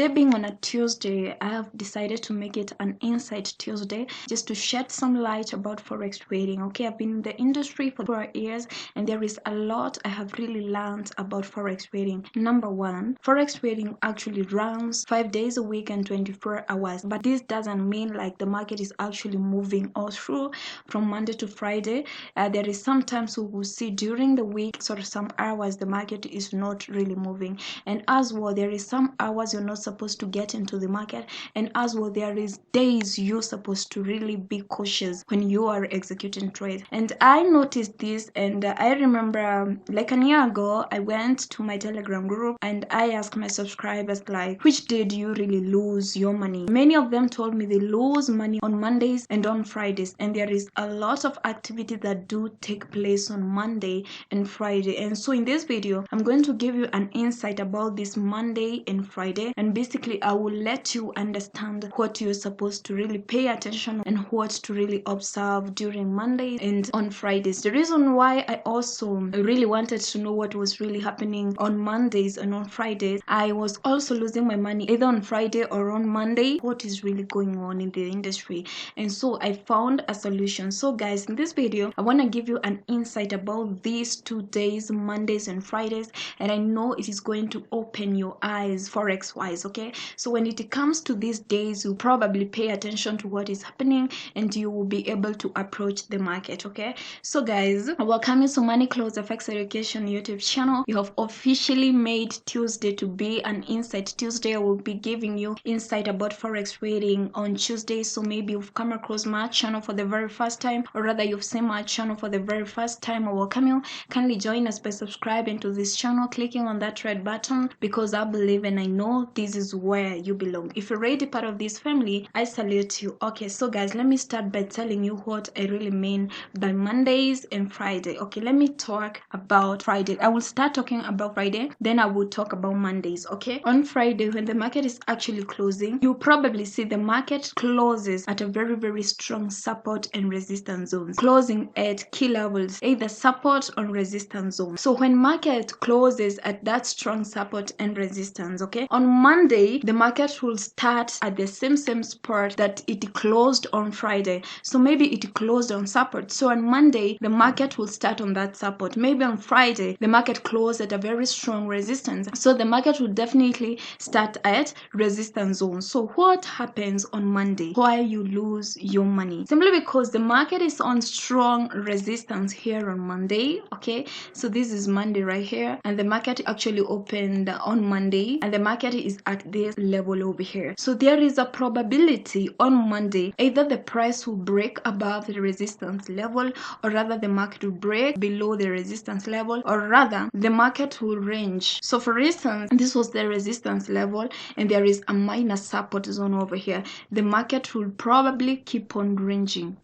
today being on a Tuesday, I have decided to make it an Insight Tuesday just to shed some light about Forex trading. Okay, I've been in the industry for 4 years and there is a lot I have really learned about Forex trading. Number one, Forex trading actually runs 5 days a week and 24 hours. But this doesn't mean like the market is actually moving all through from Monday to Friday. There is sometimes we will see during the week, sort of some hours, the market is not really moving. And as well, there is some hours you're not supposed to get into the market, and as well there is days you're supposed to really be cautious when you are executing trades. And I noticed this, and I remember like a year ago I went to my Telegram group and I asked my subscribers, like, which day do you really lose your money? Many of them told me they lose money on Mondays and on Fridays, and there is a lot of activity that do take place on Monday and Friday. And so in this video I'm going to give you an insight about this Monday and Friday, and basically I will let you understand what you're supposed to really pay attention and what to really observe during Mondays and on Fridays. The reason why I also really wanted to know what was really happening on Mondays and on Fridays, I was also losing my money either on Friday or on Monday. What is really going on in the industry? And so I found a solution. So guys, in this video I want to give you an insight about these 2 days, Mondays and Fridays, and I know it is going to open your eyes Forex wise. Okay, so when it comes to these days, you probably pay attention to what is happening and you will be able to approach the market. Okay, so guys, welcome to Money Close FX Education YouTube channel. You have officially made Tuesday to be an Insight Tuesday. I will be giving you insight about Forex trading on Tuesday. So maybe you've come across my channel for the very first time, or rather you've seen my channel for the very first time. I welcome you. Kindly join us by subscribing to this channel, clicking on that red button, because I believe and I know this is where you belong. If you're already part of this family, I salute you. Okay, so guys, let me start by telling you what I really mean by Mondays and Friday. Okay, let me talk about Friday. I will start talking about Friday, then I will talk about Mondays. Okay, on Friday, when the market is actually closing, you probably see the market closes at a very strong support and resistance zones, closing at key levels, either support or resistance zone. So when market closes at that strong support and resistance, okay, on Monday the market will start at the same spot that it closed on Friday. So maybe it closed on support, so on Monday the market will start on that support. Maybe on Friday the market closed at a very strong resistance, so the market will definitely start at resistance zone. So what happens on Monday? Why you lose your money? Simply because the market is on strong resistance here on Monday. Okay, so this is Monday right here, and the market actually opened on Monday and the market is at this level over here. So there is a probability on Monday either the price will break above the resistance level, or rather the market will break below the resistance level, or rather the market will range. So for instance, this was the resistance level and there is a minor support zone over here. The market will probably keep on ranging,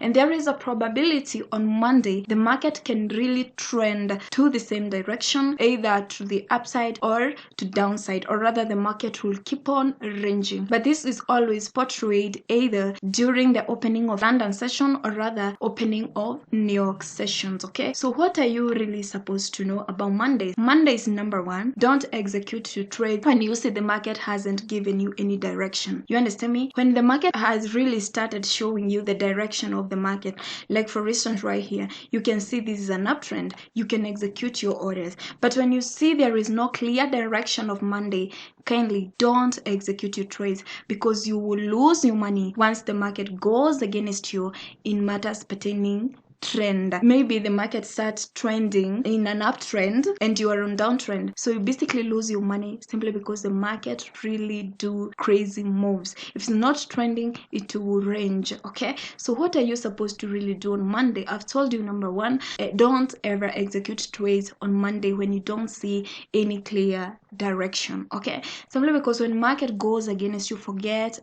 and there is a probability on Monday the market can really trend to the same direction, either to the upside or to downside, or rather the market will keep on ranging. But this is always portrayed either during the opening of London session or rather opening of New York sessions. Okay, so what are you really supposed to know about Mondays? Mondays, number one, don't execute your trade when you see the market hasn't given you any direction. You understand me? When the market has really started showing you the direction of the market, like for instance right here, you can see this is an uptrend, you can execute your orders. But when you see there is no clear direction of Monday, kindly don't execute your trades, because you will lose your money once the market goes against you in matters pertaining trend. Maybe the market starts trending in an uptrend and you are on downtrend, so you basically lose your money simply because the market really do crazy moves. If it's not trending, it will range. Okay, so what are you supposed to really do on Monday? I've told you, number one, don't ever execute trades on Monday when you don't see any clear direction. Okay, simply because when market goes against you, forget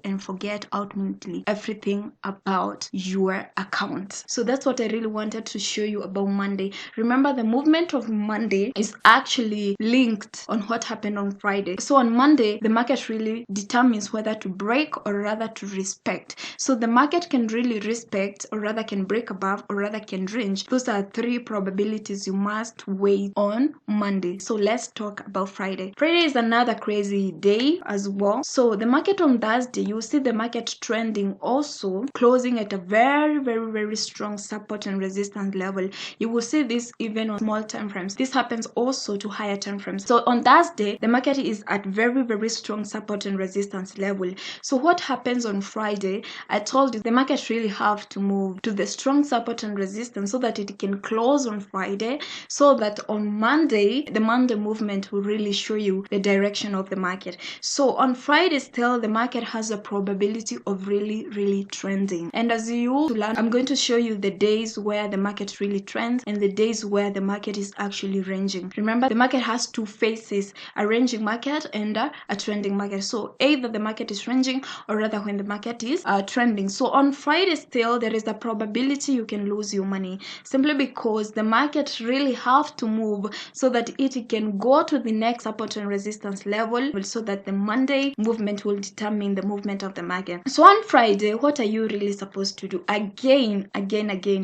ultimately everything about your account. So that's what I really wanted to show you about Monday. Remember, the movement of Monday is actually linked on what happened on Friday. So on Monday, the market really determines whether to break or rather to respect. So the market can really respect or rather can break above or rather can range. Those are 3 probabilities you must weigh on Monday. So let's talk about Friday. Friday is another crazy day as well. So the market on Thursday, you see the market trending also closing at a very strong support and resistance level. You will see this even on small time frames. This happens also to higher time frames. So on Thursday, the market is at very strong support and resistance level. So what happens on Friday? I told you the market really have to move to the strong support and resistance so that it can close on Friday, so that on Monday, the Monday movement will really show you the direction of the market. So on Friday still, the market has a probability of really trending. And as you learn, I'm going to show you the days where the market really trends and the days where the market is actually ranging. Remember, the market has 2 phases, a ranging market and a trending market. So either the market is ranging or rather when the market is trending. So on Friday still, there is a probability you can lose your money, simply because the market really have to move so that it can go to the next support and resistance level, so that the Monday movement will determine the movement of the market. So on Friday, what are you really supposed to do? Again,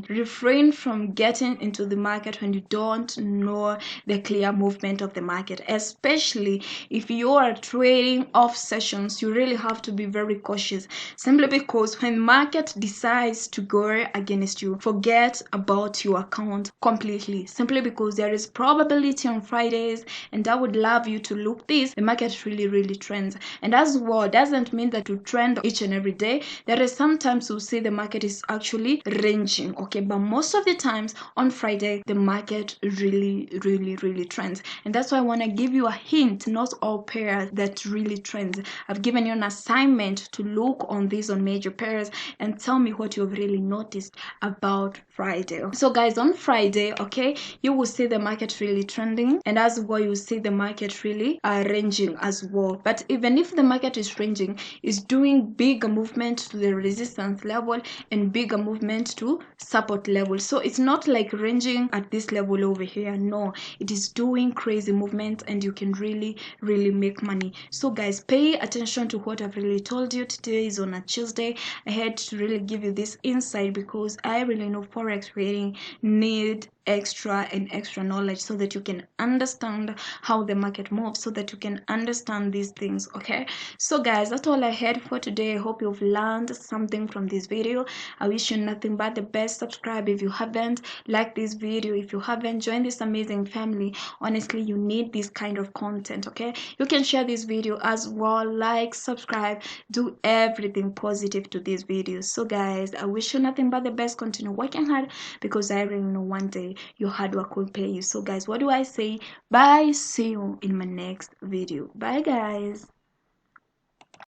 refrain from getting into the market when you don't know the clear movement of the market, especially if you are trading off sessions. You really have to be very cautious, simply because when market decides to go against you, forget about your account completely, simply because there is probability on Fridays, and I would love you to look this, the market really trends. And as well, doesn't mean that you trend each and every day. There is sometimes you see the market is actually ranging, okay, but most of the times on Friday the market really trends. And that's why I want to give you a hint, not all pairs that really trends. I've given you an assignment to look on these on major pairs and tell me what you've really noticed about Friday. So guys, on Friday, okay, you will see the market really trending, and as well you see the market really ranging as well. But even if the market is ranging, is doing bigger movement to the resistance level and bigger movement to support level. So it's not like ranging at this level over here. No, it is doing crazy movements, and you can really make money. So guys, pay attention to what I've really told you. Today is on a Tuesday. I had to really give you this insight because I really know forex trading need extra knowledge so that you can understand how the market moves, so that you can understand these things. Okay, so guys, that's all I had for today. I hope you've learned something from this video. I wish you nothing but the best. Subscribe if you haven't, like this video if you haven't, join this amazing family. Honestly, you need this kind of content. Okay, you can share this video as well, like, subscribe, do everything positive to this video. So guys, I wish you nothing but the best. Continue working hard, because I really know one day your hard work will pay you. So guys, what do I say? Bye, see you in my next video. Bye guys.